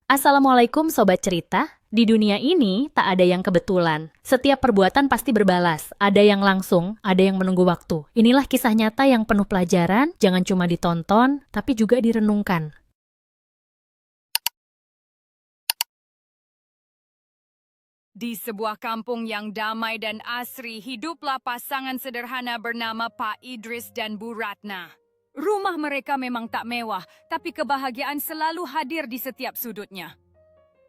Assalamualaikum Sobat Cerita. Di dunia ini tak ada yang kebetulan. Setiap perbuatan pasti berbalas. Ada yang langsung, ada yang menunggu waktu. Inilah kisah nyata yang penuh pelajaran, jangan cuma ditonton, tapi juga direnungkan. Di sebuah kampung yang damai dan asri, hiduplah pasangan sederhana bernama Pak Idris dan Bu Ratna. Rumah mereka memang tak mewah, tapi kebahagiaan selalu hadir di setiap sudutnya.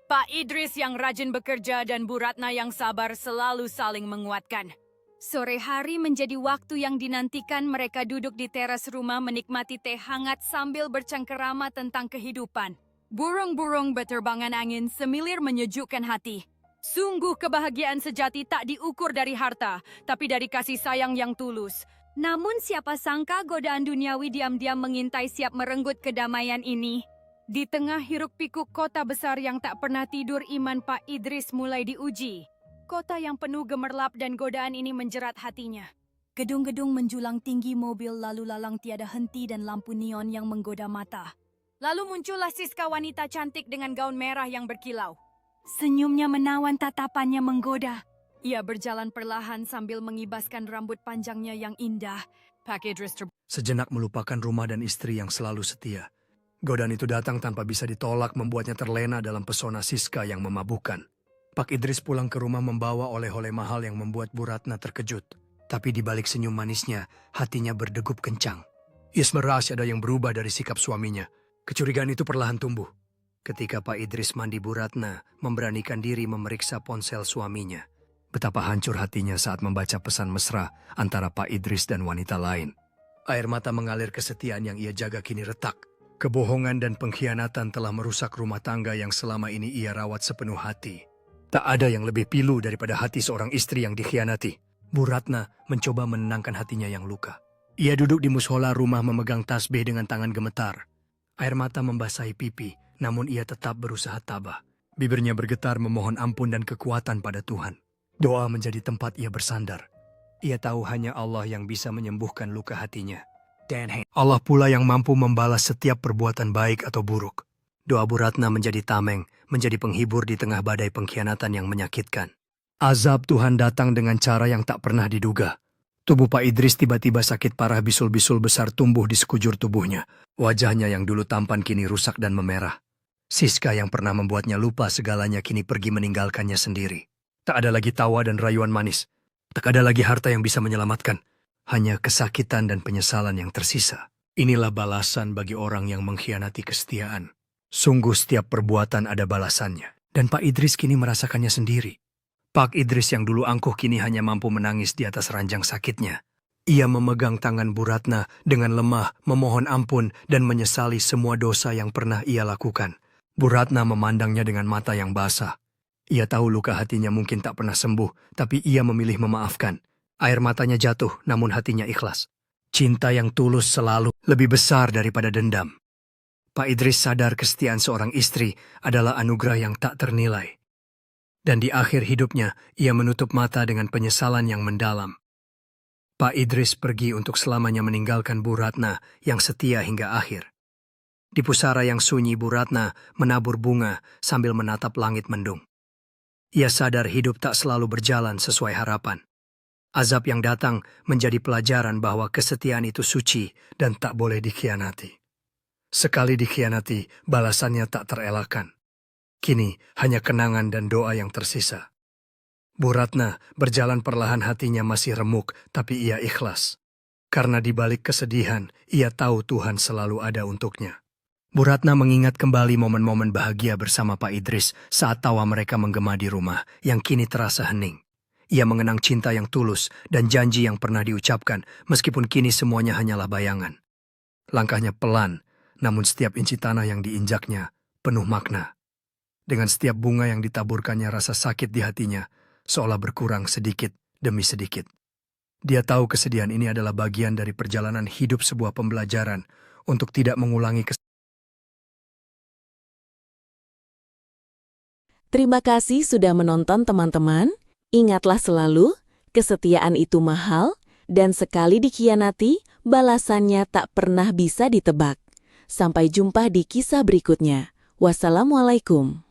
Pak Idris yang rajin bekerja dan Bu Ratna yang sabar selalu saling menguatkan. Sore hari menjadi waktu yang dinantikan, mereka duduk di teras rumah menikmati teh hangat sambil bercengkerama tentang kehidupan. Burung-burung berterbangan angin semilir menyejukkan hati. Sungguh kebahagiaan sejati tak diukur dari harta, tapi dari kasih sayang yang tulus. Namun siapa sangka godaan duniawi diam-diam mengintai siap merenggut kedamaian ini. Di tengah hiruk-pikuk kota besar yang tak pernah tidur, iman Pak Idris mulai diuji. Kota yang penuh gemerlap dan godaan ini menjerat hatinya. Gedung-gedung menjulang tinggi, mobil lalu lalang tiada henti dan lampu neon yang menggoda mata. Lalu muncullah Siska, wanita cantik dengan gaun merah yang berkilau. Senyumnya menawan, tatapannya menggoda. Ia berjalan perlahan sambil mengibaskan rambut panjangnya yang indah. Pak Idris sejenak melupakan rumah dan istri yang selalu setia. Godaan itu datang tanpa bisa ditolak, membuatnya terlena dalam pesona Siska yang memabukkan. Pak Idris pulang ke rumah membawa oleh-oleh mahal yang membuat Bu Ratna terkejut. Tapi di balik senyum manisnya, hatinya berdegup kencang. Ia merasa ada yang berubah dari sikap suaminya. Kecurigaan itu perlahan tumbuh. Ketika Pak Idris mandi, Bu Ratna memberanikan diri memeriksa ponsel suaminya. Betapa hancur hatinya saat membaca pesan mesra antara Pak Idris dan wanita lain. Air mata mengalir, kesetiaan yang ia jaga kini retak. Kebohongan dan pengkhianatan telah merusak rumah tangga yang selama ini ia rawat sepenuh hati. Tak ada yang lebih pilu daripada hati seorang istri yang dikhianati. Bu Ratna mencoba menenangkan hatinya yang luka. Ia duduk di mushola rumah memegang tasbih dengan tangan gemetar. Air mata membasahi pipi, namun ia tetap berusaha tabah. Bibirnya bergetar memohon ampun dan kekuatan pada Tuhan. Doa menjadi tempat ia bersandar. Ia tahu hanya Allah yang bisa menyembuhkan luka hatinya. Dan Allah pula yang mampu membalas setiap perbuatan baik atau buruk. Doa Bu Ratna menjadi tameng, menjadi penghibur di tengah badai pengkhianatan yang menyakitkan. Azab Tuhan datang dengan cara yang tak pernah diduga. Tubuh Pak Idris tiba-tiba sakit parah, bisul-bisul besar tumbuh di sekujur tubuhnya. Wajahnya yang dulu tampan kini rusak dan memerah. Siska yang pernah membuatnya lupa segalanya kini pergi meninggalkannya sendiri. Tak ada lagi tawa dan rayuan manis. Tak ada lagi harta yang bisa menyelamatkan. Hanya kesakitan dan penyesalan yang tersisa. Inilah balasan bagi orang yang mengkhianati kesetiaan. Sungguh setiap perbuatan ada balasannya. Dan Pak Idris kini merasakannya sendiri. Pak Idris yang dulu angkuh kini hanya mampu menangis di atas ranjang sakitnya. Ia memegang tangan Bu Ratna dengan lemah, memohon ampun dan menyesali semua dosa yang pernah ia lakukan. Bu Ratna memandangnya dengan mata yang basah. Ia tahu luka hatinya mungkin tak pernah sembuh, tapi ia memilih memaafkan. Air matanya jatuh, namun hatinya ikhlas. Cinta yang tulus selalu lebih besar daripada dendam. Pak Idris sadar kesetiaan seorang istri adalah anugerah yang tak ternilai. Dan di akhir hidupnya, ia menutup mata dengan penyesalan yang mendalam. Pak Idris pergi untuk selamanya meninggalkan Bu Ratna yang setia hingga akhir. Di pusara yang sunyi, Bu Ratna menabur bunga sambil menatap langit mendung. Ia sadar hidup tak selalu berjalan sesuai harapan. Azab yang datang menjadi pelajaran bahwa kesetiaan itu suci dan tak boleh dikhianati. Sekali dikhianati, balasannya tak terelakkan. Kini hanya kenangan dan doa yang tersisa. Bu Ratna berjalan perlahan, hatinya masih remuk, tapi ia ikhlas. Karena di balik kesedihan, ia tahu Tuhan selalu ada untuknya. Bu Ratna mengingat kembali momen-momen bahagia bersama Pak Idris saat tawa mereka menggema di rumah yang kini terasa hening. Ia mengenang cinta yang tulus dan janji yang pernah diucapkan, meskipun kini semuanya hanyalah bayangan. Langkahnya pelan, namun setiap inci tanah yang diinjaknya penuh makna. Dengan setiap bunga yang ditaburkannya, rasa sakit di hatinya seolah berkurang sedikit demi sedikit. Dia tahu kesedihan ini adalah bagian dari perjalanan hidup, sebuah pembelajaran untuk tidak mengulangi kesedihan. Terima kasih sudah menonton teman-teman. Ingatlah selalu, kesetiaan itu mahal, dan sekali dikhianati, balasannya tak pernah bisa ditebak. Sampai jumpa di kisah berikutnya. Wassalamualaikum.